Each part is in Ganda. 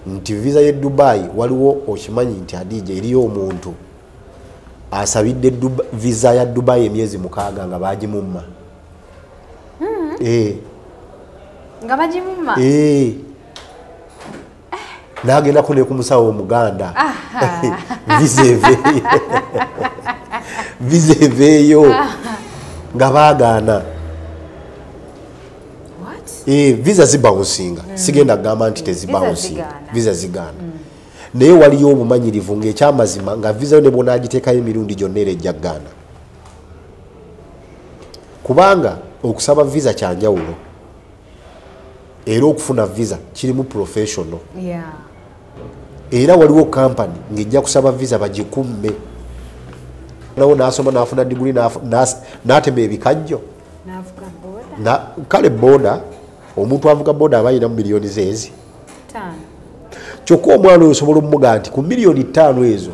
nti visa ye Dubai waliwo okimanyi nti Adija eriyo omuntu asabidde visa ya Dubai emyezi 6 nga bagimumma. Nga bagimumma? Nagenda kune kumusawo omuganda. Visa eveeyo nga baagaana. Visa zibawunsinga. Sigenda kugamba nti tezibawunsinga. Visa zigaana. Naye waliyo obumanyirivu ng'ekyamazima nga visa ne bw'onaagiteekayo emirundi gyonna era ejja kugaana. Kubanga okusaba visa kya njawulo era okufuna visa kirimu professional. Era waliwo kampani ng'ejja kusaba visa bagikumme. Nawo n'asoma n'afuna diguli n'atema ebikajjo. Kale boda omuntu avuga boda aba alina miliyoni zeezi. Kyokka omwana oyo osobola omumuga nti ku miliyoni 5 ezo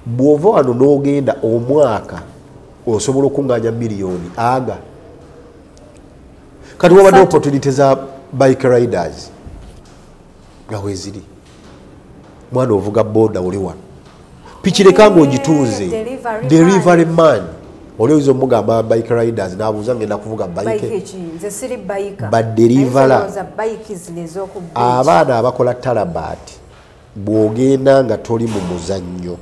bw'ova wano n'ogenda omwaka osobola okunganya miliyoni aga. Kati wabadde opportunity za bike riders nga weeziri. Mwana ovuga boda oli wano. Pikireka ng'ogituuze delivery man. Oliozo mugamba bike riders n'abuuza ngenda kuvuga bike. Badelivera abaana abakola talabaati bw'ogenda nga toli mu muzannyo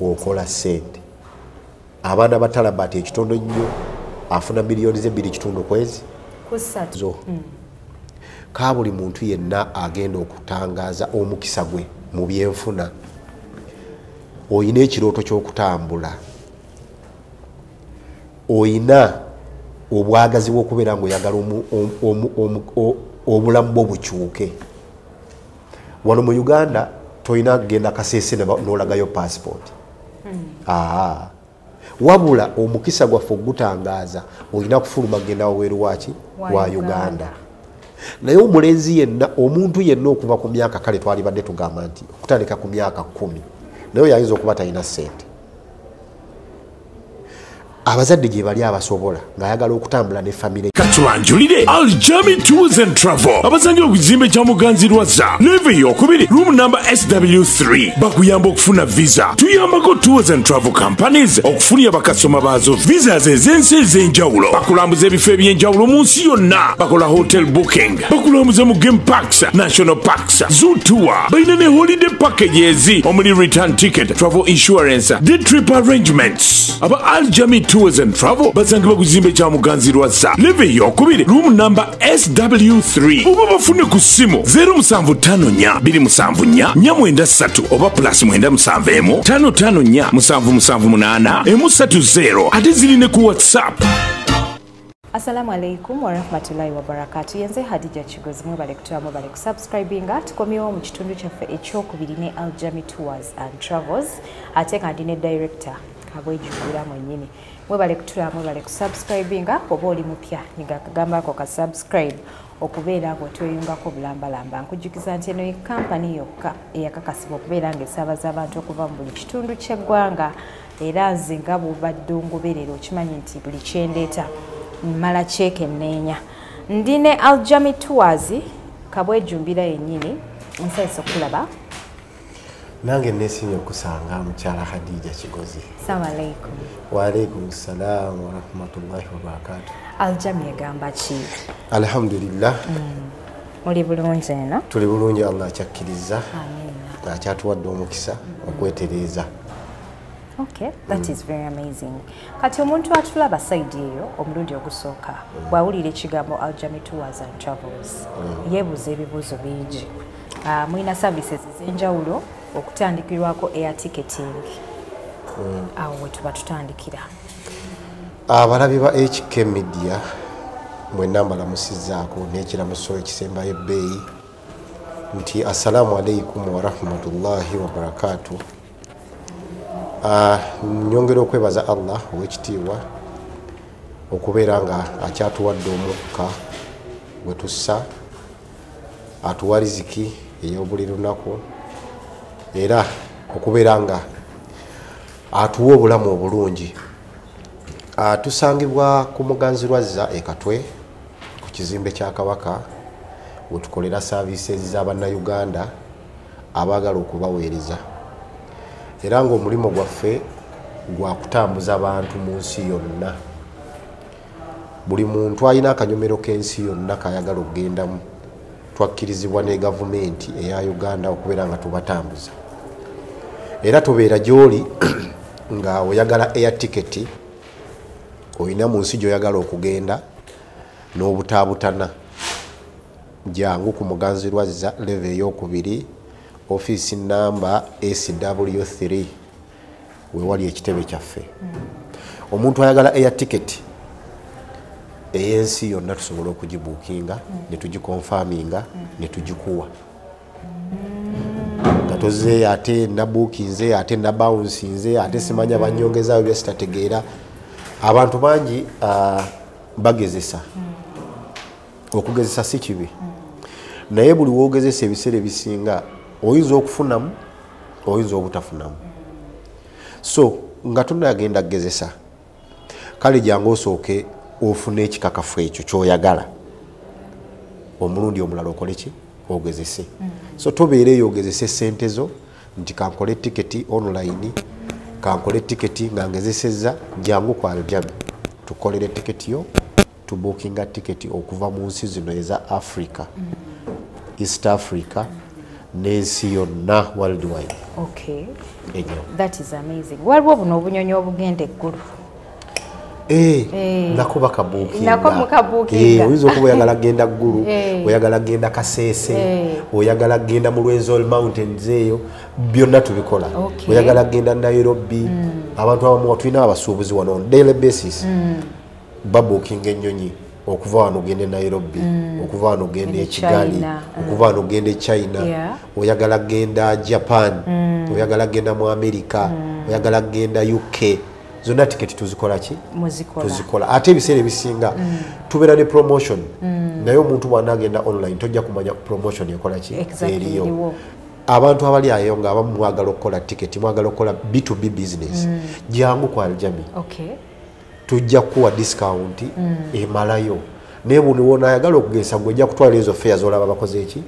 okola ssente. Abaana ba talabaati ekitondo nnyo afuna miliyoni ze 2.5 kwezi zo. Ka buli muntu yenna agenda okutangaaza omukisa gwe mu byenfuna. Oyina ekirooto ky'okutambula. Oyina obwagazi bw'okubeera ng'oyagala obulamu bwo bukyuke. Wano mu Uganda toyina kugenda Kasese n'olagayo passport. Wabula omukisa gwaffe ogutangaaza oyina kufuluma kugenda waweeru waki wa Uganda. Naye omulenzi yenna omuntu yenna okuva ku myaka kale twalibadde tugamba nti okutandika ku myaka 10 naye yayinza okuba talina ssente. Abazadde gye bali abasobola ng'ayagala okutambula ne famire. Katulanjulire Aljami Tours and Travel abasangire okuzimbe kya Muganzirwaza level yokubiri room number SW3 bakuyamba okufuna visa. Tuyambako Tours and Travel companies okufunira bakasoma baazo visa z'ensi ez'enjawulo. Bakulambuza ebifo eby'enjawulo mu nsi yonna. Bakola hotel booking. Bakulambuza mu game parks, national parks, zoo tour. Balina ne holiday packages omuli return ticket, travel insurance, day trip arrangements. Aba Aljami Tours and Travel basangibwa ku kizimbe kya Muganzirwaza level yokubiri room number SW3 oba bafune ku ssimu 0754274493 oba +971 5547778 ate zirine ku WhatsApp. Assalamu alaikum wa rahmatullahi wa barakatuh. Yenze Hadija Kigozi mwebale kutulamu bale kusubscribinga tukomyewo mu kitundu kyaffe ekyokubiri ne Aljami Tours and Travels ate nga ndi ne director Kabwejjukira mwennyini. Mwebale kutulamu mwebale kusubscribinga oba oli mupya nigakagambako ka subscribe okubeera ng'otweyungako bulambalamba. Nkujjukiza nti eno kampani yokka eyakakasibwa okubeera ng'esaabaza abantu okuva mu buli kitundu ky'eggwanga era nze nga bw'obadde ongoberera okimanyi nti buli kyendeeta mmala kyekenneenya. Ndi ne Aljami Tours Kabwejjumbira yennyini nsanyuse okulaba. Nange neesimye okusanga mukyala Hadija Kigozi. Assalamu alaikum. Wa alaikum salaam wa rahmatullahi wa barakatuh. Aljami yagamba ki? Alhamdulillah. Muli bulungi eno? Tuli bulungi, Allah akyakkiriza. Amen. Akyatuwadde omukisa okwetereeza. Okay, that is very amazing. Kati omuntu atulaba side eyo omulundi ogusooka bw'awulira ekigambo Aljami Tours and Travels yeebuuza ebibuuzo bingi. Mulina services ez'enjawulo okutandikirwako air ticketing. Awo we tuba tutandikira. Abalabi ba HK Media mwenna mbalamusizzaako n'ekiramuso ekisembayo ebbeeyi nti assalamu alaikum wa rahmatullahi wa barakatuh. Nyongera okwebaza Allah ow'ekitiibwa okubeera nga akyatuwadde omukka gwe tussa, atuwa riziki ey'obuli lunaku era okubeera nga atuwa obulamu obulungi. Tusangibwa ku Muganzirwaza e Katwe ku kizimbe kya Kabaka wetukolera services z'Abannayuganda abaagala okubaweereza era ng'omulimu gwaffe gwa kutambuza abantu mu nsi yonna. Buli muntu alina akanyomero k'ensi yonna kayagala okugendamu twakkirizibwa ne gavumenti eya Uganda okubeera nga tubatambuza. Era tubeera gy'oli nga oyagala air ticket olina mu nsi gy'oyagala okugenda n'obutaabutana jangu ku Muganzirwazza level ey'okubiri office number SW3 wewali ekitebe kyaffe. Omuntu ayagala air ticket ey'ensi yonna tusobola okugibuukinga ne tugikonfaminga ne tugikuwa nga toze ate nabuukinze ate nabawunsinze ate simanya banyongezaayo byesitategeera. Abantu bangi bagezesa okugezesa si kibi naye buli woogezesa ebiseera ebisinga oyinza okufunamu oyinza obutafunamu. So nga tunagenda kugezesa kale jangu osooke ofune ekikakafu ekyo kyoyagala omulundi omulala okole ki ogezese. So tobeereyo ogezese sente zo nti kankole tiketi online kankole tiketi nga ngezeseza jangu kwa Aljami tukolere tiketi yo tubukinga tiketi okuva mu nsi zino eza Africa East Africa n'ensi yonna worldwide. Okay. That is amazing. Waliwo buno obunyonyi obugenda eggulu. Nako bakabuukinga. Nako mukabuukinga. Oyinza okuba oyagala genda ggulu, oyagala genda Kasese, oyagala genda mu Lwenzori Mountains eyo, byonna tubikola. Oyagala genda Nairobi, abantu abamu tulina abasuubuzi wano on daily basis. Babuukinga ennyonyi okuva wano gende Nairobi, okuva wano gende Kigali, okuva wano gende China, oyagala genda Japan, oyagala genda mu America, oyagala genda UK. Zonna tiketi tuzikola ki? Tuzikola. Ate ebiseera ebisinga tubeera ne promotion. Naye omuntu bw'anaagenda online tojja kumanya promotion ekola ki? Eriyo. Abantu abali ayo nga abamu mwagala okukola tiketi, mwagala okukola B2B business. Jangu kwa Aljami. Tujja kuwa discount emalayo. Naye buli w'onaayagala okugesa gw'ojja kutwala ezo fare z'olaba bakoze eki?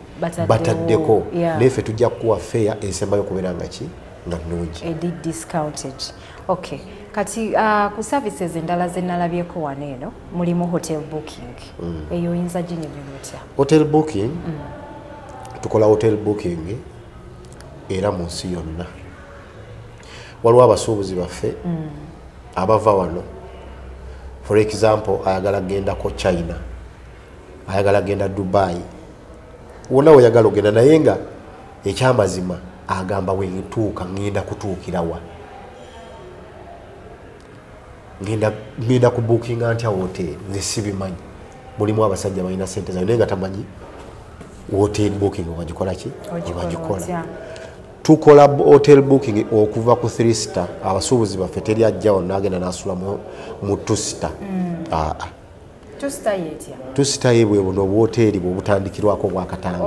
Bataddeko. Naye ffe tujja kuwa fare esembayo okubeera nga ki? Nga nnungi. Discounted. Okay. Kati ku services endala ze nalabyeko wano eno mulimu hotel booking. Eyo oyinza ginyonyola otya? Hotel booking tukola hotel booking era mu nsi yonna. Waliwo abasuubuzi baffe abava wano. For example, ayagala genda ko China, ayagala genda Dubai. Wona oyagala ogenda naye nga ekyamazima agamba wentuuka ngenda kutuukira wa. Ngenda ku booking antya hotel nze sibimanyi. Mulimu abasajja balina sente zayo naye nga tamanyi hotel booking obagikola ki? Obagikola. Tukola hotel booking okuva ku 3 star. Abasuubuzi baffe teri ajjawo n'agenda n'asula mu 2 star. 2 star yetya? 2 star yebwe buno obuhoteri bw'obutandikirwako bwakatanga.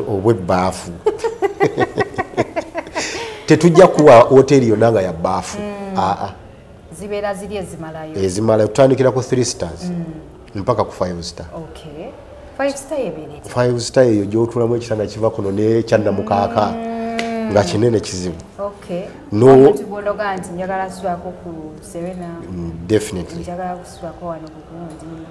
Obw'ebbaafu. Tetujja kuwa hoteri yonna nga ya bbaafu. Zibeera ziri ezimalayo. Ezimalayo tutandikira ku 3 stars mpaka ku 5 star. Okay. 5 star yebeereti. 5 star eyo gy'otulamu ekitanda kiva kuno ne kyanna mukaaka nga kinene kizibu. Okay. No. Tubonoga nti njagala kuswako ku Serena. Definitely. Njagala kuswako wano ku Gundi.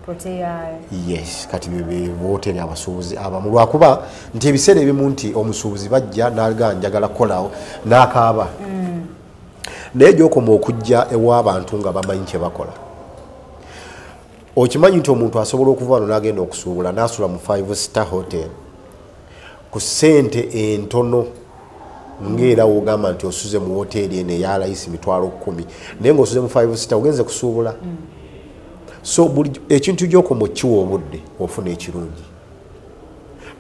Protea. Yes, kati bebe hoteli abasuubuzi abamu lwakuba nti ebiseera ebimu nti omusuubuzi bajja n'aga njagala kolawo n'akaaba. Naye gy'okoma okujja ew'abantu nga bamanyi kye bakola. Okimanyi nti omuntu asobola okuva wano n'agenda okusuubula n'asula mu 5 star hotel ku ssente entono ng'era w'ogamba nti osuze mu hoteli eno eya layisi mitwalo 10 naye ng'osuze mu 5 star ogenze kusuubula. So ekintu gy'okoma okiwa obudde ofuna ekirungi.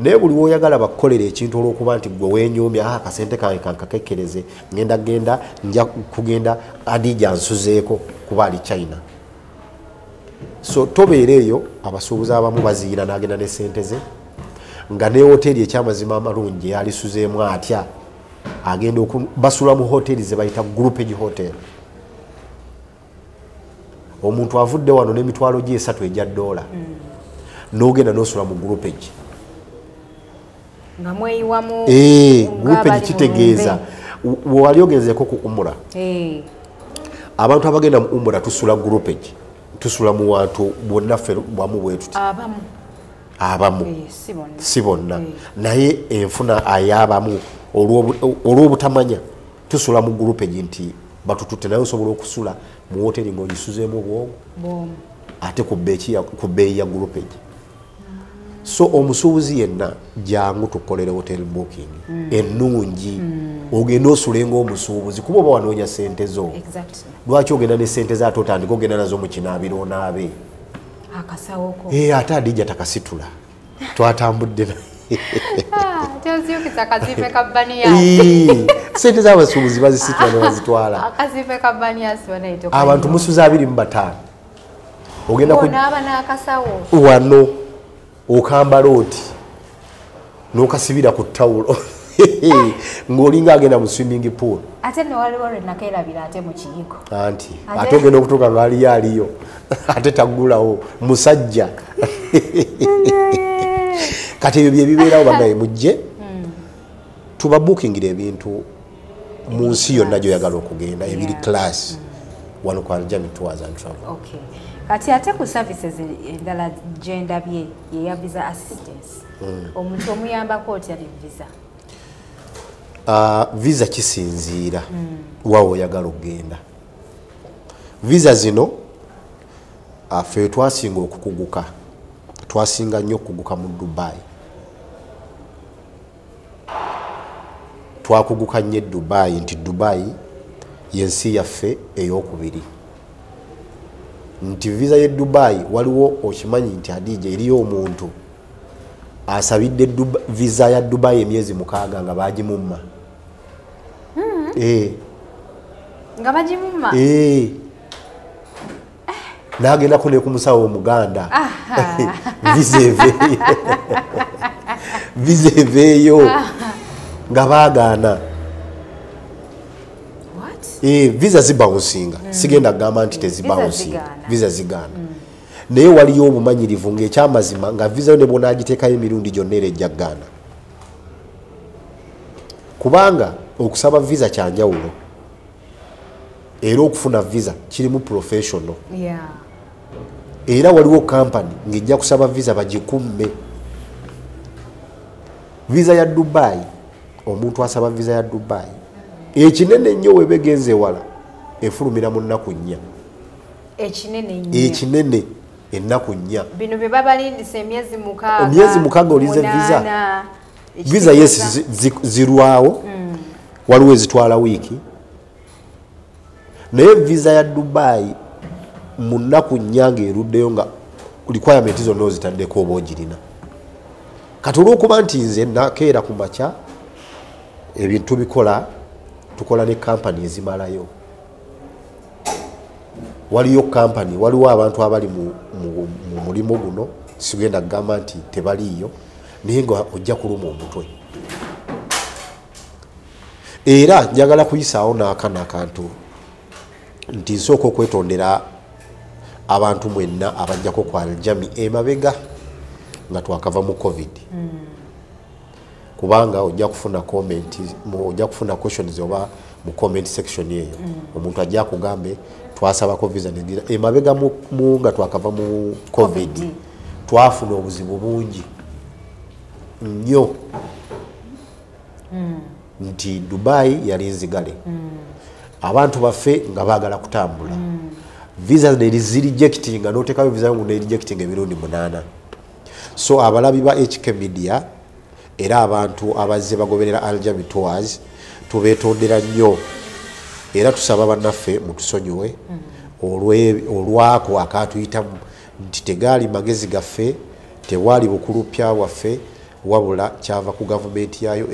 Naye buli woyagala bakukolera ekintu olw'okuba nti gwe weenyoomya akasente kange kankakekkereze ngenda nja kugenda Adija nsuzeeko kuba ali China. So tobeera eyo abasuubuzi abamu baziira n'agenda ne ssente ze nga ne hoteli ekyamazima amalungi yalisuzeemu atya agenda basula mu hoteli ze bayita groupage hotel. Omuntu avudde wano n'emitwalo gye 3 egya $. n'ogenda n'osula mu groupage nga mweyiwamu groupage kitegeeza wali ogezeko ku umura abantu abagenda mu umura tusula groupage tusula mu wantu bonna ffe bwamu bwetuti abamu si bonna naye enfuna ayabamu olw'obutamanya tusula mu groupage nti batututte naye osobola okusula mu hoteri ng'ogisuzeemu bwogo ate ku bbeeyi ya groupage so omusuubuzi yenna jangu tukolere hotel booking ennungi ogenda osulenga omusuubuzi kuba oba wanoonya sente zo lwaki ogenda ne sente zaate otandika ogenda nazo mu kinaabiro onaabe akasawoko ate Adija takasitula twatambudde sente z'abasuubuzi bazisitula ne bazitwala abantu musuza 25 ogenda wano okambala oti n'okasibira ku ttawulo ng'olinga agenda mu swimming pool ate newaliwo lwenakeerabira ate mu kiyigo anti ate ogenda okutuuka ng'aliyo ate taggulawo musajja kati ebyo bye bibeerawo bannaye mujje tubabuukingira ebintu mu nsi yonna gy'oyagala okugenda ebiri class wano ku Aljami Tours and Travel. Kati ate ku services endala gyendabye yeya visa assistance omuntu omuyambako otya ne visa? Visa kisinziira waawe oyagala okugenda. Visa zino ffe twasinga okukuguka twasinga nnyo okukuguka mu Dubai. Twakuguka nnyo Dubai nti Dubai yensi yaffe ey'okubiri. Nti visa ye Dubai waliwo okimanyi nti Adija eriyo omuntu asabidde visa ya Dubai emyezi 6 nga bagimumma. Nga bagimumma? Nagenda kune ku musawo Omuganda. Visa eveeyo nga baagaana. Visa zibawunsinga sigenda kugamba nti tezibawunsinga visa zigaana naye waliyo obumanyirivu ng'ekyamazima nga visa yo ne bw'onaagiteekayo emirundi gyonna era ejja kugaana kubanga okusaba visa kya njawulo era okufuna visa kirimu professional era waliwo kampani ng'ejja kusaba visa bagikumme. Visa ya Dubai omuntu asaba visa ya Dubai ekinene nnyo webegenze wala efulumira mu nnaku 4. Ekinene ennaku 4. Bino bye babalindise emyezi 6. Emyezi 6 olize visa. Visa yes zirwawo. Waliwo ezitwala wiiki. Naye visa ya Dubai mu nnaku 4 ng'eruddeyo nga requirement zonna ozitaddeko oba ogirina. Kati olw'okuba nti nze nakeera ku makya ebintu bikola tukola ne kampani ezimalayo. Waliyo kampani waliwo abantu abali mu mulimu guno sigenda kugamba nti tebaliyo naye nga ojja kuluma omutwe. Era njagala kuyisaawo n'akantu nti nsooka okwetondera abantu mwenna abajjako ku Aljami emabega nga twakava mu COVID. Kubanga ojja kufuna comment ojja kufuna questions oba mu comment section eyo omuntu ajja kugambe twasabako visa negira emabega mu nga twakava mu COVID twafuna obuzibu bungi nnyo nti Dubai yali nzigale abantu baffe nga baagala kutambula visa ne rejecting nga n'otekayo visa yangu ne rejecting emirundi 8. So abalabi ba HK Media era abantu abazze bagoberera Aljami Tours tubeetondera nnyo era tusaba bannaffe mutusonyiwe olwako akatuyitamu nti tegaali magezi gaffe tewali bukulupya waffe wabula kyava ku gavumenti yayo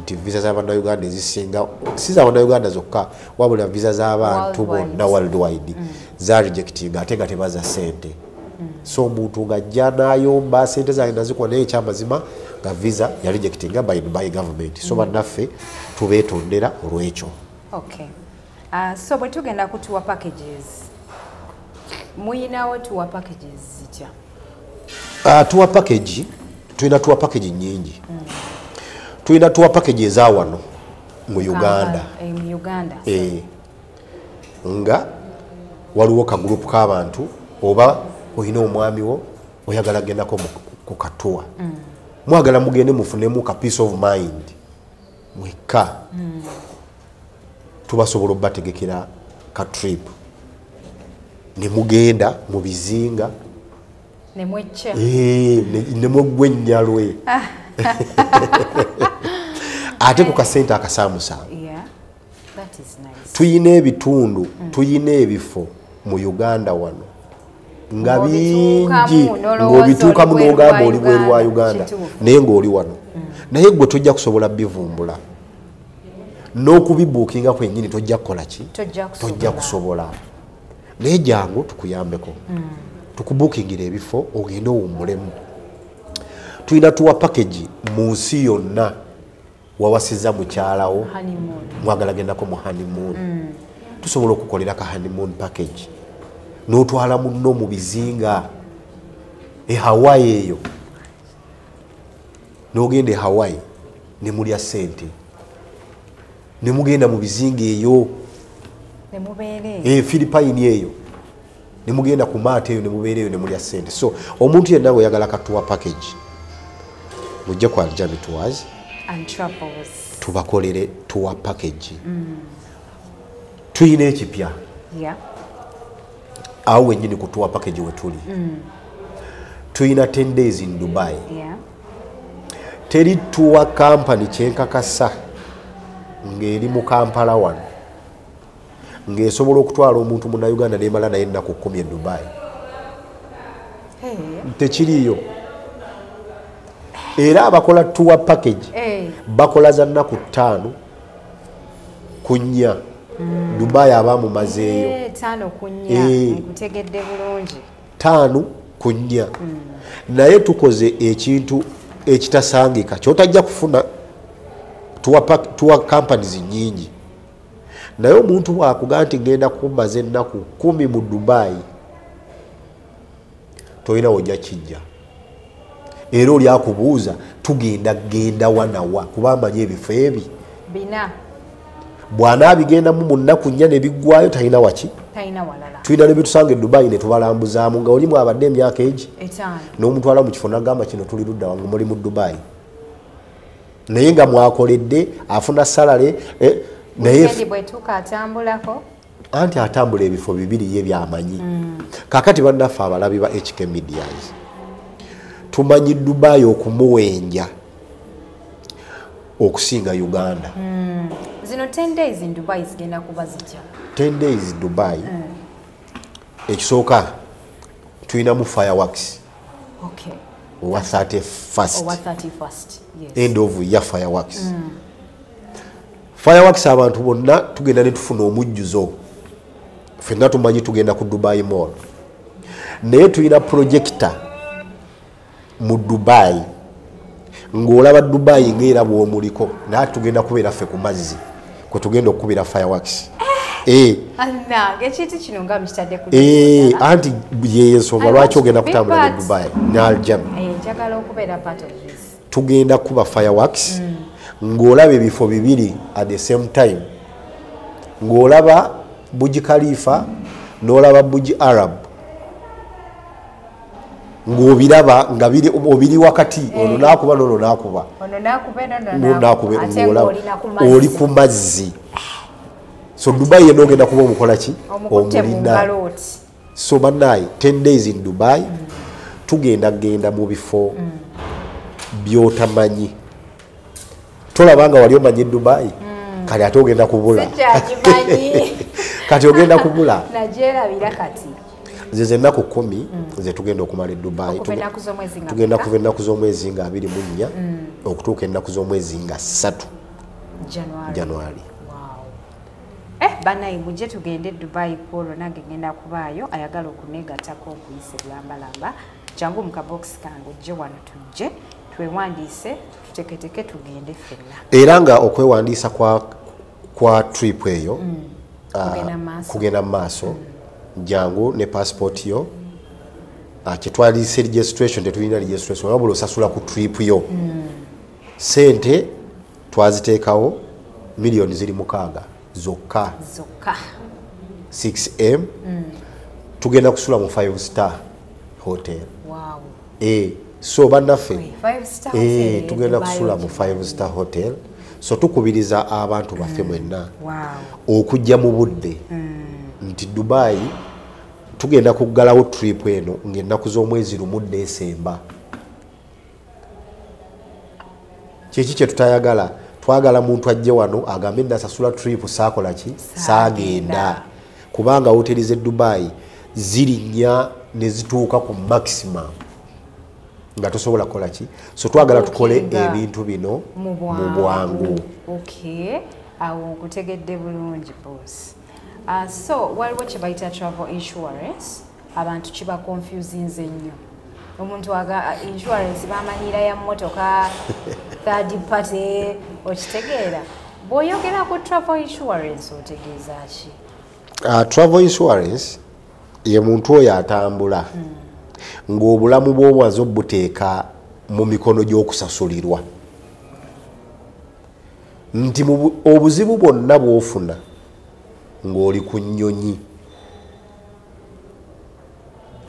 nti visa z'Abannayuganda ezisinga si z'Abannayuganda zokka wabula visa z'abantu bonna worldwide za rejecting ate nga tebaza sente. So omuntu ng'ajja n'ayomba sente zange nazikuwa naye ekyamazima nga visa ya rejectinga by government. So bannaffe tubeetondera olw'ekyo. So bwe tugenda ku tour packages muyinawo tour packages zitya? Tour package tulina tour package nyingi. Tulina tour package eza wano mu Uganda. Mu Uganda. Nga waliwo ka group k'abantu oba oyina omwami wo oyagala gendako ku katuwa. Mwagala mugende mufunemu ka peace of mind. Mweka. Tubasobola obbategekera ka trip. Ne mugenda mu bizinga. Ne mwecha. Ne mugwe nnyalwe. Ate ku kasente akasamusa. Yeah. That is nice. Tuyina ebitundu, tuyina ebifo mu Uganda wano. Nga bingi ng'obituukamu n'ogamba oli bweru wa Uganda naye ng'oli wano. Naye gwe tojja kusobola bivumbula. N'okubibuukinga kwennyini tojja kukola ki? Tojja kusobola. Naye jangu tukuyambeko. Tukubuukingira ebifo ogende owummulemu. Tulina tuwa package mu nsi yonna wawasiza mukyalawo mwagala gendako mu honeymoon. Tusobola okukolera ka honeymoon package. N'otwala munno mu bizinga Hawaii eyo. N'ogenda Hawaii ne mulya ssente. Ne mugenda mu bizinga eyo. Ne mubeere. Philippine eyo. Ne mugenda ku maate eyo ne mubeere eyo ne mulya ssente. So omuntu yenna bwe yagala ka tour package mujje ku Aljami Tours and Travels. Tubakolere tour package. Tuyina ekipya. Yeah. Awo wennyini ku tour package we tuli. Tuyina 10 days in Dubai. Yeah. Teri tour company kyenkakasa ng'eri mu Kampala wano ng'esobola okutwala omuntu mu Uganda n'emala naye ennaku 10 e Dubai. Tekiriyo. Era abakola tour package bakola za nnaku 5 ku 4 Dubai abamumazeeyo. 5 ku 4 nkutegedde bulungi. 5 ku 4 naye tukoze ekintu ekitasangika kyotajja kufuna tour companies nyingi. Naye omuntu bw'akugamba nti ngenda kumaze ennaku 10 mu Dubai tolina wojja kijja. Era oli akubuuza tugenda wanawa kuba amanyi ebifo ebi bina bw'anaabigendamu mu nnaku 4 ne biggwayo talina waki. Talina walala. Tulina ne bitusanga e Dubai ne tubalambuzaamu nga olimu abadde emyaka egi. 5. N'omutwala mu kifo n'agamba kino tuli ludda wangu muli mu Dubai. Naye nga mwakoledde afuna salary naye bwetuuka atambulako. Anti atambula ebifo bibiri ye byamanyi. Kakati bannaffe abalabi ba HK Medias tumanyi Dubai okumuwenja okusinga Uganda. Zino 10 days in Dubai zigenda kuba zijja. 10 days Dubai. Ekisooka tulinamu fireworks. Okay. Owa 31st. Owa 31st. Yes. End of year fireworks. Fireworks abantu bonna tugenda ne tufuna omujjuzo. Fenna tumanyi tugenda ku Dubai Mall. Naye tulina projector mu Dubai. Ng'olaba Dubai ng'era bw'omuliko naye tugenda kubeera ffe ku mazzi kwe tugenda okukubira fireworks. Anna, ekintu kino nga mukitadde ku anti y'ensonga lwaki ogenda kutambula ne Dubai ne Aljami. Njagala okubeera part of this. Tugenda kuba fireworks ng'olaba ebifo bibiri at the same time. Ng'olaba Burj Khalifa n'olaba Burj Arab. Ng'obiraba nga obiri wakati ono n'akuba n'ono n'akuba. Ono n'akuba oli ku mazzi. So Dubai yena ogenda kuba omukola ki? Omulina. So bannaayi 10 days in Dubai tugenda mu bifo by'otamanyi. Tolabanga wali omanyi Dubai kale ate ogenda kubula. Kati ogenda kubula. Nagyerabira kati. Nze ennaku 10 nze tugenda okumala e Dubai. Tugenda kuva ennaku z'omwezi nga 24 okutuuka ennaku z'omwezi nga 3 January. Banayi mujje tugende Dubai Polo nange ngenda kubaayo ayagala okuneegattako okuyisa ebyambalamba jangu mu kabox kange ojje wano tujje twewandiise tuteketeke tugende ffenna. Era nga okwewandiisa kwa trip eyo kugenda mu maaso jangu ne passport yo kyetwalise registration tetulina registration wabula osasula ku trip yo sente twaziteekawo miliyoni ziri 6 zokka 6M tugenda kusula mu 5-star hotel. So bannaffe tugenda kusula mu 5-star hotel, so tukubiriza abantu baffe mwenna okujja mu budde nti Dubai tugenda kuggalawo trip eno ng'ennaku z'omwezi lumu Desemba. Kiki kye tutayagala? Twagala muntu ajje wano agambe ndasasula trip saakola ki saagenda, kubanga hoteli z'e Dubai zirinnya ne zituuka ku maximum nga tosobola kukola ki, so twagala tukole ebintu bino mu bwangu. Awo nkutegedde bulungi boss. So waliwo kye bayita travel insurance, abantu kiba confusing nnyo. Omuntu aga insurance bamanyira ya mmotoka third party okitegeera. Bw'oyogera ku travel insurance otegeeza ki? Travel insurance ye muntu oyo atambula ng'obulamu bw'omwaze obuteeka mu mikono gy'okusasulirwa, nti obuzibu bwonna bw'ofuna ng'oli ku nnyonyi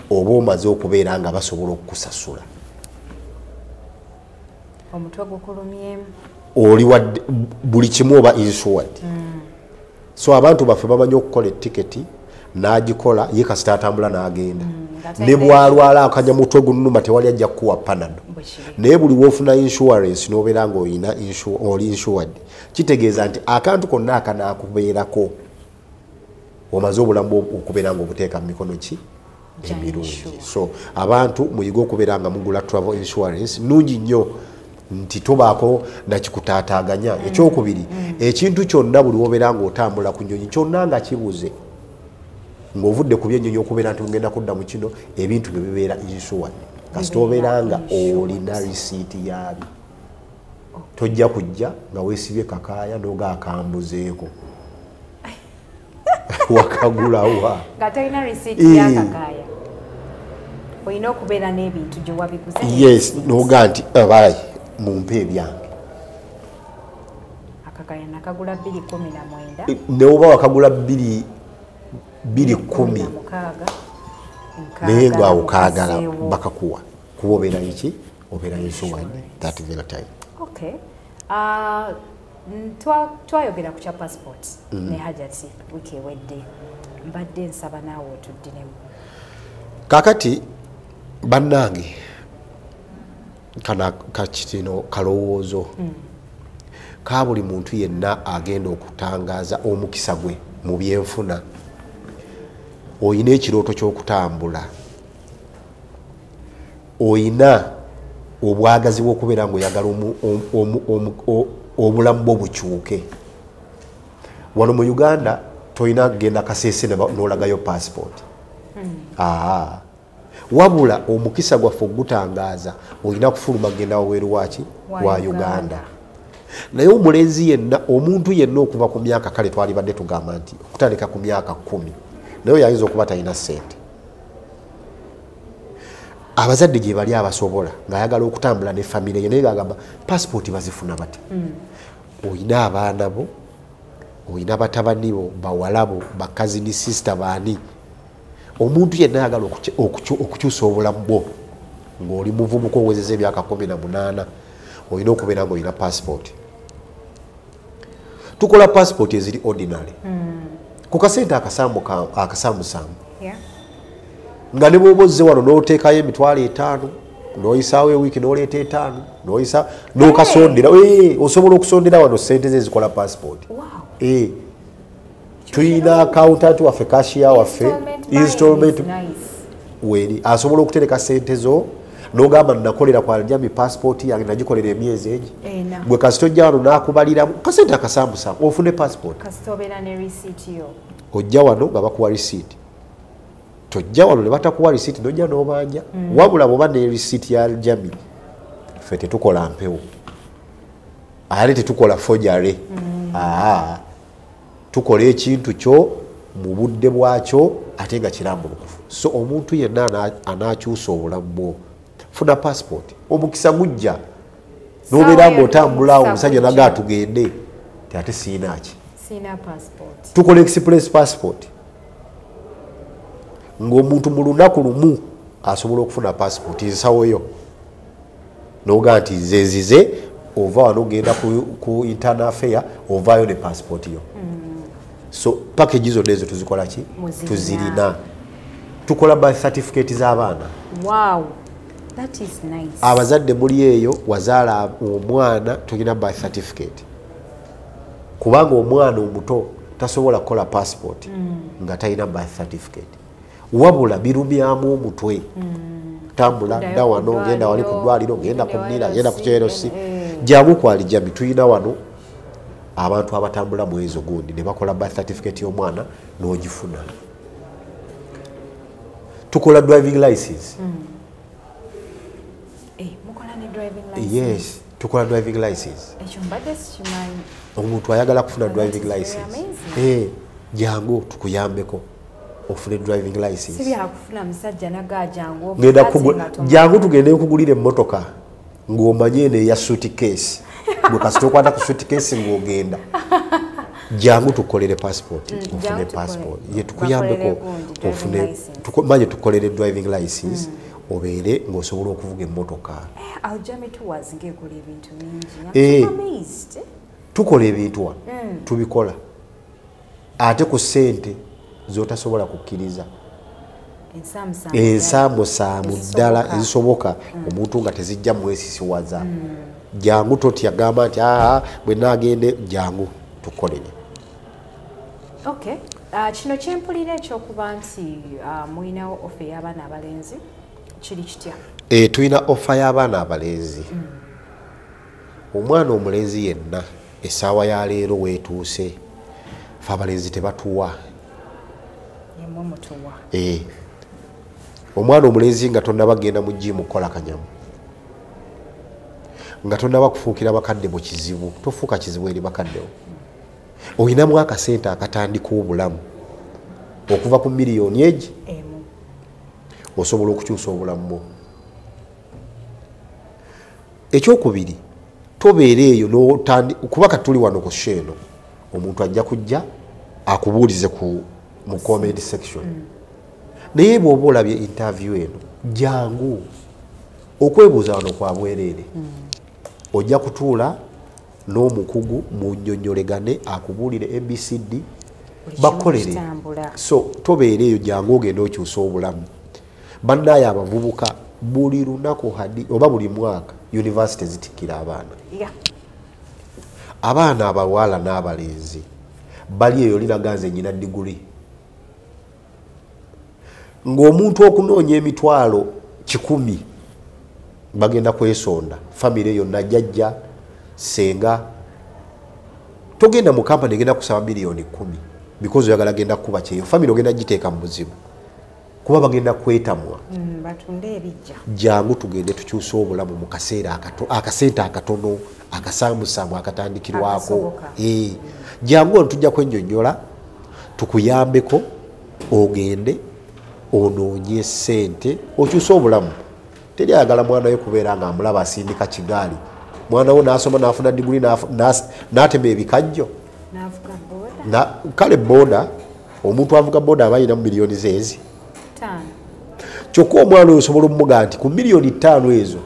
oba omaze okubeera nga basobola okukusasula, omutwe gukulumyemu, oli wadde buli kimu oba insured. So abantu baffe bamanyi okukola etiketi n'agikola ye kasita atambula n'agenda, ne bwalwala akanya mutwe gunnuma tewali ajja kukuwa panado. Naye buli wofuna insurance n'obeera ng'olina oli insured, kitegeeza nti akantu konna akanaakubeerako omaze obulamu okubeera ng'obuteeka mu mikono ki emirungi. So abantu muyiga okubeera nga mugula travel insurance nungi nnyo nti tobaako nakikutaataaganya. Ekyokubiri, ekintu kyonna buli wobeera ng'otambula ku nnyonyi kyonna nga kibuze ng'ovudde ku byennyonyi okubeera nti mugenda kudda mu kino, ebintu bye bibeera insured kasita obeera nga olina risiiti yaabyo. Tojja kujja nga weesibye kakaaya n'oga akambuzeeko wakagulawa nga tolina risiiti y'akakaaya, olina okubeera n'ebintu gye wabiguze. Yes, n'oga nti abayi mumpe ebyange. Akakaaya nakagula 219 neoba wakagula 210 naye ng'awo kaagala bakakuwa kuba obeera iki obeera insured that very time. Okay. Twayogera ku kya passport ne Hajati wiki ewedde, mbadde nsaba naawe otuddinemu. Kakati bannange kana kakitino kalowoozo ka buli muntu yenna agenda okutangaaza omukisa gwe mu byenfuna. Oyina ekirooto ky'okutambula, oyina obwagazi bw'okubeera ng'oyagala obulamu bwo bukyuke. Wano mu Uganda toyina kugenda Kasese n'olagayo passport. Wabula omukisa gwaffe ogutangaaza oyina kufuluma kugenda waweeru waki wa Uganda. Naye omulenzi yenna, omuntu yenna okuva ku myaka kale twalibadde tugamba nti okutandika ku myaka 10 naye yayinza okuba talina ssente. Abazadde gye bali abasobola ng'ayagala okutambula ne famire ye naye gagamba passport bazifuna bati. Oyina abaana bo, oyina batabani bo, bawala bo, bakazi ni sister baani. Omuntu yenna ayagala okukyusa obulamu bwo ng'oli muvubuka owezeza emyaka 18 olina okubeera ng'olina passport. Tukola passport eziri ordinary ku kasente akasamusamu nga ne bw'oba ozze wano n'oteekayo emitwalo 5 n'oyisaawo ewiiki n'oleeta 5 n'oyisa n'okasondera. Osobola okusondera wano ssente ze zikola passport. Tuyina accountant waffe, cashier waffe, installment weri asobola okutereka ssente zo n'ogamba nakolera kwa Aljami passport yange nagikolera emyezi egi. Gwe kasita ojja wano n'akubaliramu kasente akasamusamu ofune passport. Kasita obeera ne receipt yo. Ojja wano nga bakuwa receipt. Tojja wano ne batakuwa receipt n'ojja n'obanja. Wabula bw'oba ne receipt ya Aljami ffe tetukola mpewo. Ate tetukola forgery. Tukola ekintu kyo mu budde bwakyo ate nga kirambulukufu. So omuntu yenna anakyusa obulamu bwo funa passport omukisa gujja nobeera ng'otambula omusajja naga tugende ate siinaki tukola express passport ng'omuntu mu lunaku lumu asobola okufuna passport nsawoyo noga nti nzenzize ova wano ogenda ku internal affair ovaayo ne passport yo. So package zonna ezo tuzikola ki tuzirina. Tukola birth certificate z'abaana. Wow, that is nice. Abazadde muli eyo wazaala omwana tulina birth certificate kubanga omwana omuto tasobola kukola passport nga talina birth certificate wabula birumyamu omutwe tambula dda wano ngenda wali ku ddwaliro ngenda ku nnira ngenda ku kyerosi jangu kwali jami tulina wano abantu abatambula mwezo gundi ne bakola birth certificate y'omwana n'ogifuna. Tukola driving license. Mukola ne driving license? Yes, tukola driving license. Ekyo mbadde sikimanyi. Omuntu ayagala kufuna driving license. Jangu tukuyambeko ofune driving license. Si byakufuna musajja naga jangu. Jangu tugende kugulira emmotoka ng'omanye ne ya suitcase. Kasi tokwata ku suitcase ng'ogenda. Jangu tukolere passport ofune passport ye tukuyambeko ofune manye tukolere driving license obeere ng'osobola okuvuga emmotoka. Aljami Tours ng'ekola ebintu bingi. Tukola ebintu tubikola ate ku ssente z'otasobola kukkiriza ensaamusaamu ddala ezisoboka omuntu nga tezijja mwesisiwaza. Jangu totya gamba nti bwe naagende jangu tukolere. Okay. Kino kyempulira ekyokuba nti mulinawo ofa y'abaana abalenzi kiri kitya? Tulina ofa y'abaana abalenzi. Omwana omulenzi yenna essaawa ya leero weetuuse fe abalenzi tebatuwa. Yemmwe mutuwa. Omwana omulenzi nga tonnaba genda mu gyimu kukola kanyamu nga tonnaba kufuukira bakadde mu kizibu tofuuka kizibu eri bakaddewo. Oyinamu akasente akatandika obulamu okuva ku miliyoni egi osobola okukyusa obulamu bwo. Ekyokubiri tobeera eyo kuba katuli wano ku sheeno omuntu ajja kujja akubuulize mu comment section naye bw'oba olabye interview eno jangu okwebuuza wano kwa bwereere ojja kutuula n'omukugu munnyonnyolegane akubuulire ABCD bakolere. So tobeera eyo jangu ogenda okyusa obulamu. Bannaaye abavubuka buli lunaku oba buli mwaka university zitikkira abaana. Abaana abawala n'abalenzi bali eyo linaganze nyina diguli ng'omuntu okunoonya emitwalo 100 bagenda kwesonda famire yonna jjajja senga togenda mu kampani egenda kusaba miliyoni 10 because oyagala genda kuba kyeyo famire ogenda giteeka mu buzibu kuba bagenda kwetamwa batunde ebijja. Jangu tugende tukyusa obulamu mu kaseera akasente akatono akasaamusaamu akatandikirwako. Jangu ono tujja kwennyonnyola tukuyambeko ogende onoonye ssente okyusa obulamu. Teri ayagala mwana we kubeera nga amulaba asindika kigaali. Mwana wo n'asoma n'afuna diguli n'atema ebikajjo. Kale boda omuntu avuga boda aba ayina mu miliyoni zeezi. Kyokka omwana oyo osobola omumuga nti ku miliyoni 5 ezo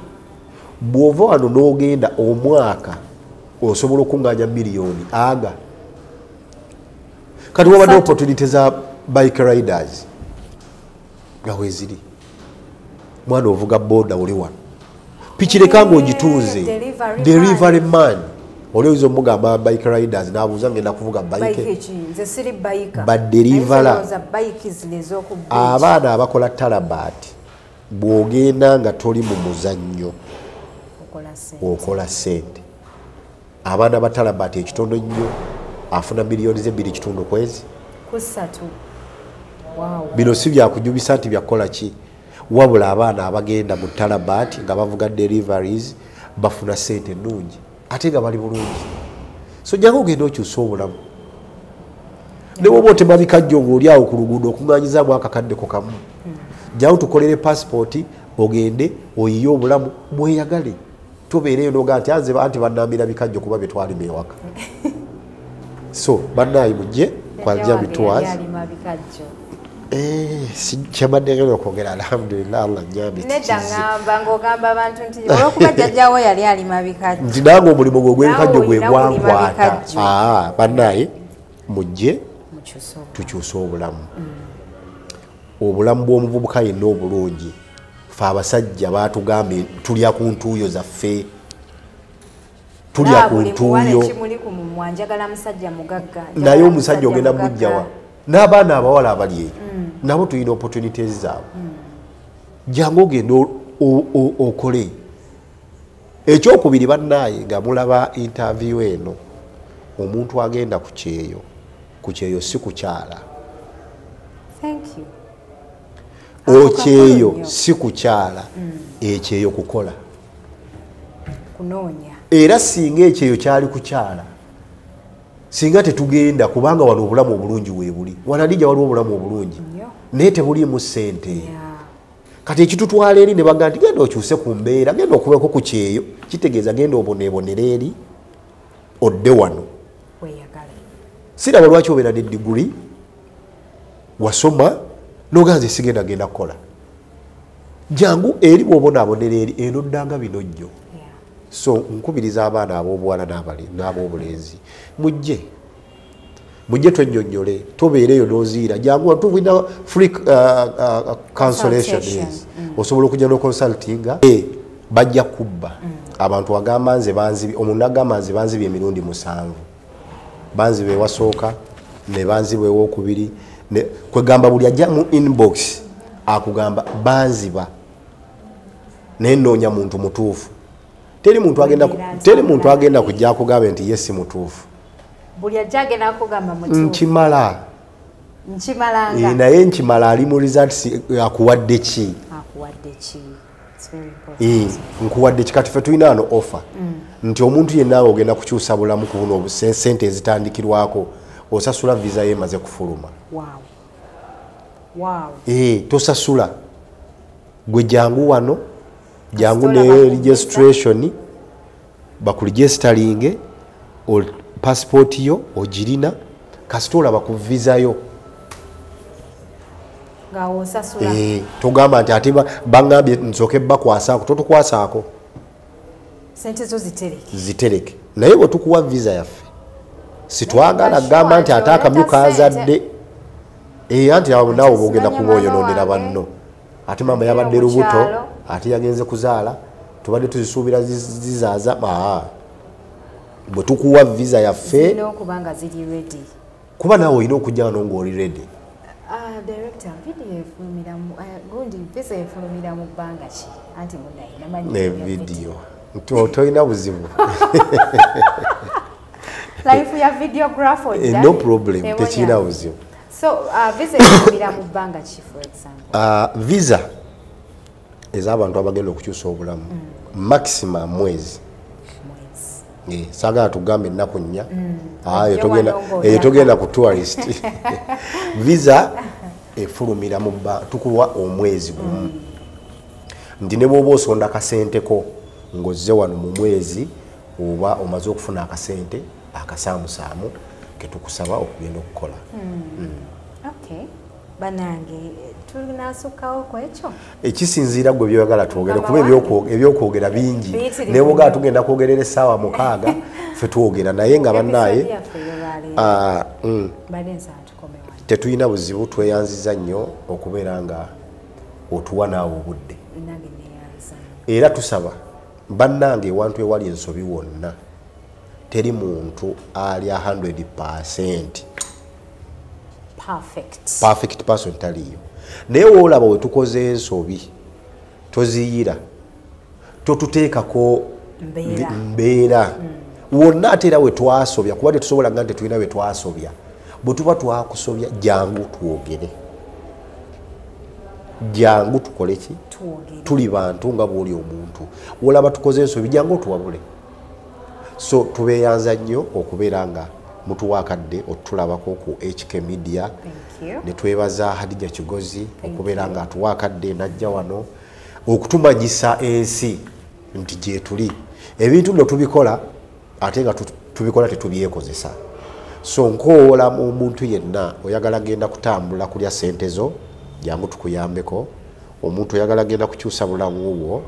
bw'ova wano n'ogenda omwaka osobola okuŋŋaanya miliyoni aga. Kati wabadde opportunity za bike riders nga weeziri mwana ovuga boda oli wano pikireka ng'ogituuze delivery man olowooza omugamba bike riders n'abuuza ngenda kuvuga bike badelivera abaana abakola talabaati bw'ogenda nga toli mu muzannyo okola ssente. Abaana ba talabaati ekitondo nnyo afuna miliyoni ze 2.3 kwezi. Bino si byakujubisa nti byakola ki wabula abaana abagenda mu talabaati nga bavuga deliveries bafuna ssente nnungi ate nga bali bulungi. So jangu ogenda okyusa obulamu. ne woba otema bikajjo ng'oli awo ku luguudo okuŋŋaanyizaamu akakaddeko kamu jyawo tukolere passport ogende oyiye obulamu bweyagale tobeereyo noga nti anti bannambira bikajjo kuba byetwalima ewaka so bannaayi mujje kwa Aljami Tours kyamaddegera okwogera alhamdulillah Allah nyambi nedda ngamba ng'ogamba abantu nti olwokuba jjajjaawo yali alima bikajjo nti nange omulimu gw'ebikajjo gwe gwankwata bannaayi mujje tukyuse obulamu obulamu bw'omuvubuka yenna obulungi fe abasajja batugambye tulya ku ntuuyo zaffe tulya ku ntuuyo naye omusajja ogenda mujjawa n'abaana abawala abali eyo nabo tulina opportunities zaabwe jangu ogenda okole ekyokubiri bannaaye nga mulaba interview eno omuntu agenda ku kyeyo si kukyala okyeyo si kukyala ekyeyo kukola era singa ekyeyo kyali kukyala singa tetugenda kubanga wano obulamu obulungi weebuli wanadija waliwo obulamu obulungi naye tebuliimu ssente kati ekitutwala eri ne baga nti genda okyuse ku mbeera genda okubeko ku kyeyo kitegeeza genda oboneebonera eri odde wano siraba lwaki obeera ne diguli wasoma noga nze sigenda genda kukola jangu eri bwobonaabonera eri eno ddanga binojjo so nkubiriza abaana ab'obuwala n'ab'obulenzi mujje twenyonyole tobeereyo n'oziira jangu tuvina free consultation osobola okujja n'oconsultinga bajja kubba abantu agamba nze banzibi omuntu agamba nze banzibi emirundi 7 banzibe ewasooka ne banzibe ewokubiri kwegamba buli ajja mu inbox akugamba banziba naye nnoonya muntu mutuufu teri muntu agenda kujja akugambe nti yesi mutuufu buli ajja agenda akugamba mutuufu nkimalanga naye nkimala ali mu results akuwadde ki nkuwadde ki kati ffe tulina ano offer nti omuntu yenna ogenda kukyusa bulamu ku buno sente ezitandikirwako osasula visa yemaze kufuluma tosasula gwe jangu wano jangu ne registration bakuregistaringe passport yo ogirina kasitola bakuvizayo togamba nti ate bangambye nsooke bakwasaako totukwasaako zitereke naye bwe tukuwa visa yaffe sitwagala gamba nti ate akamyu kazadde anti awo naawe bogenda kuba oyononera banno ate mama yabadde lubuto ate yagenze kuzaala tubadde tuzisuubira zizaaza bwe tukuwa visa yaffe kuba naawe olina okujja wano ng'oli ready vidiyo tolina buzibu no problem tekirina buzibu visa ez'abantu abagenda okukyusa obulamu maximum mwezi saagala tugambe ennaku 4 togenda ku tourist visa efulumira tukuwa omwezi gumu nti ne bwoba osonda akasenteko ng'ozze wano mu mwezi oba omaze okufuna akasente akasaamusaamu ketukusaba okugenda okukola banange tunasukkawo ku ekyo ekisinziira gwe byoyagala twogere kuba ebyokwogera bingi naye bwogala tugenda kwogerera essaawa 6 ffe twogera naye nga bannaaye tetulina buzibu tweyanziza nnyo okubeera nga otuwa naawe obudde era tusaba bannange ewantu ewali ensobi wonna teri muntu ali 100% perfect person taliyo naye woolaba we tukoze ensobi toziyira totuteekako mbeera wonna ate era we twasobya kuba tetusobola nga tetulina we twasobya bwe tuba twakusobya jangu twogere jangu tukole ki tuli bantu nga bwoli omuntu woolaba tukoze ensobi jangu otuwabule so tubeeyanza nnyo okubeera nga mutuwakadde otulabako ku HK Media. Ne twebaza Hadija Kigozi okubeera nga atuwakadde najja wano okutumanyisa ensi nti gye tuli. Ebintu bino tubikola ate nga tubikola tetubyekozesa. So nkoola mu muntu yenna oyagala genda kutambula kulya sente zo jangu tukuyambeko. Omuntu oyagala genda kukyusa bulamu bwo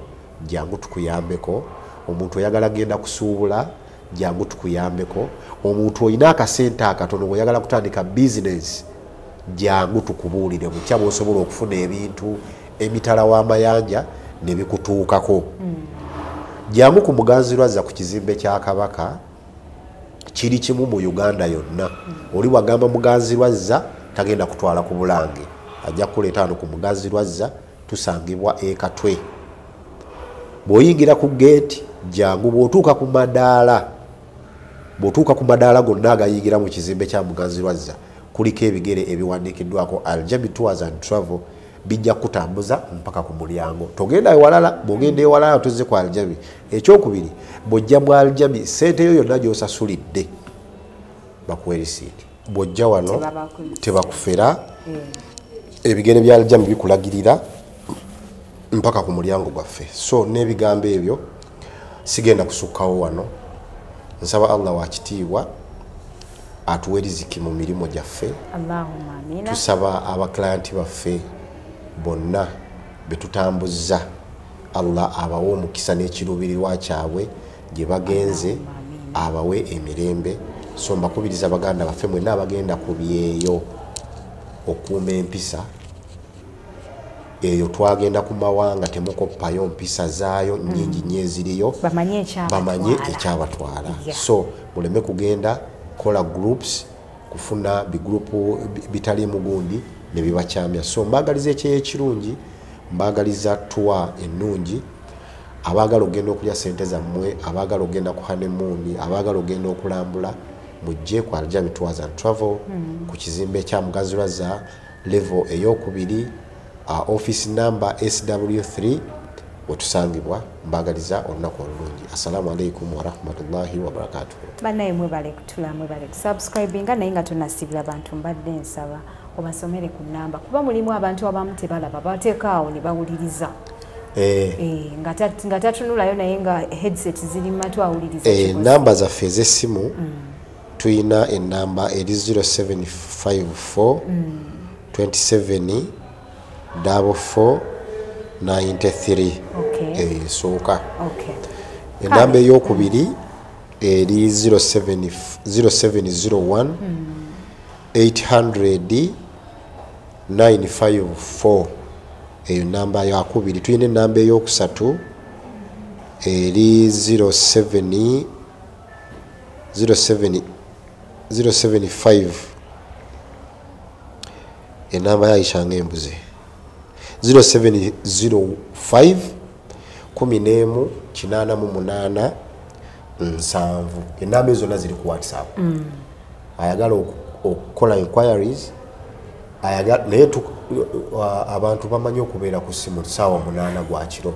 jangu tukuyambeko. Omuntu oyagala genda kusuubula jangu tukuyambeko. Omuntu oyina akasente akatono oyagala kutandika business jangu tukubuulire bukya bw'osobola okufuna ebintu emitala w'amayanja ne bikutuukako. Jangu ku Muganzirwazza ku kizimbe kya Kabaka kiri kimu mu Uganda yonna. Oli wagamba Muganzirwazza tagenda kutwala ku Bulange, ajja kuleeta wano ku Muganzirwazza tusangibwa Katwe. Bw'oyingira ku gate jangu bw'otuuka ku madaala gonna agayingira mu kizimbe kya Muganzirwazza kuliko ebigere ebiwandiikiddwako Aljami Tours and Travel bijja kutambuza mpaka ku mulyango. Togenda ewalala, bw'ogenda ewalala tuzze ku Aljami. Ekyokubiri bw'ojja mu Aljami sente yo yonna gy'osasulidde bakuwa risiiti. Bw'ojja wano tebakufera, ebigere bya Aljami bikulagirira mpaka ku mulyango gwaffe. So n'ebigambo ebyo sigenda kusukkawo wano. Nsaba Allah wa kitiibwa atuwe riziki mu mirimu gyaffe. Allahumma amina. Tusaba abaklayanti baffe bonna betutambuzza Allah abawe omukisa n'ekiruubirirwa kyabwe gye bagenze abawe emirembe. So mbakubiriza baganda baffe mwenna abagenda ku byeyo okuuma empisa eyo twagenda ku mawanga temukoppayo mpisa zaayo nyingi nnyo eziriyo bamanye ekyabatwala. So muleme kugenda kola groups kufuna bigrupu bitali mugundi ne bibakyamya. So mbagaliza ekyekirungi, mbagaliza tour ennungi, abaagala okugenda okulya sente zammwe, abaagala okugenda ku honeymoon, abaagala okugenda okulambula mujje ku Aljami Tours and Travel ku kizimbe kya Muganzirwazza level ey'okubiri, office number SW3 otusangibwa. Mbagaliza olunaku olulungi. Assalamu alaikum wa rahmatullahi wa barakatuh. Banaye mwebale kutula, mwebale kusubscribinga naye nga tonasibira abantu mbadde nsaba obasomere ku namba kuba mulimu abantu abamu tebalaba bateekaawo ne bawuliriza nga tatunulayo naye nga headset ziri matu awuliriza. Namba zaffe ez'essimu tuyina enamba eri 0754 27 4493. Esooka. Enamba ey'okubiri eri 0701 800 954. Eyo namba yakubiri. Tuyina enamba ey'okusatu eri 075 enamba yayishanga embuze 0705 11 88 7. Enamba ezo zonna ziri ku WhatsApp. Ayagala okukola inquiries, ayagala naye abantu bamanyi okubeera ku simu ssaawa 8 gwa kiro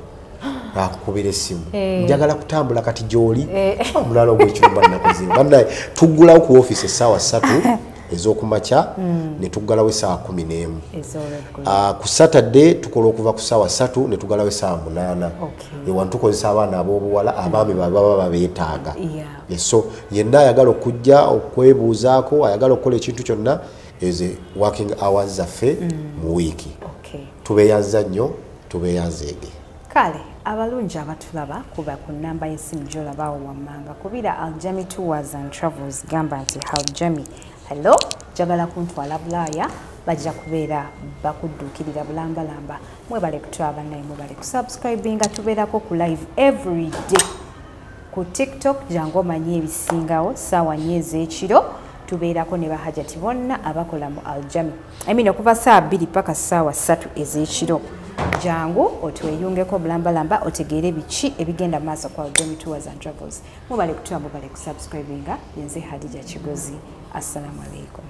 akukubira essimu njagala kutambula kati gy'oli omulala ogw'ekirumba nnakuziba bannaye tuggulawo ku ofiisi essaawa 3 ez'okumakya ne tuggalawo essaawa 11. Ku Saturday tukola okuva ku ssaawa 3 ne tuggalawo essaawa 8. Wano tukozesa abaana ab'obuwala abaami baba babeetaaga. So yenna ayagala okujja okwebuuzaako, ayagala okukola ekintu kyonna eze working hours zaffe mu wiiki. Tubeeyanza nnyo, tubeeyanzeege. Kale abalungi abatulaba kuba ku namba y'essimu gy'olabaawo wammanga kubira Aljami Tours and Travels gamba nti Aljami hello jagala kuntwala Bulaaya bajja kubeera bakudduukirira bulambalamba. Mwebale kutwaba naye mwebale kusubscribinga, tubeerako ku live every day ku TikTok jangu omanye ebisingawo ssaawa 4 ez'ekiro. Tubeerako ne bahajati bonna abakola mu Aljami okuva ssaawa 2 paka ssaawa 3 ez'ekiro. Jangu otweyungeko bulambalamba otegeere biki ebigenda maaso kwa Aljami Tours and Travels. Mubale kutwaba, mubale kusubscribinga. Yenze Hadija Kigozi. Assalamu alaikum.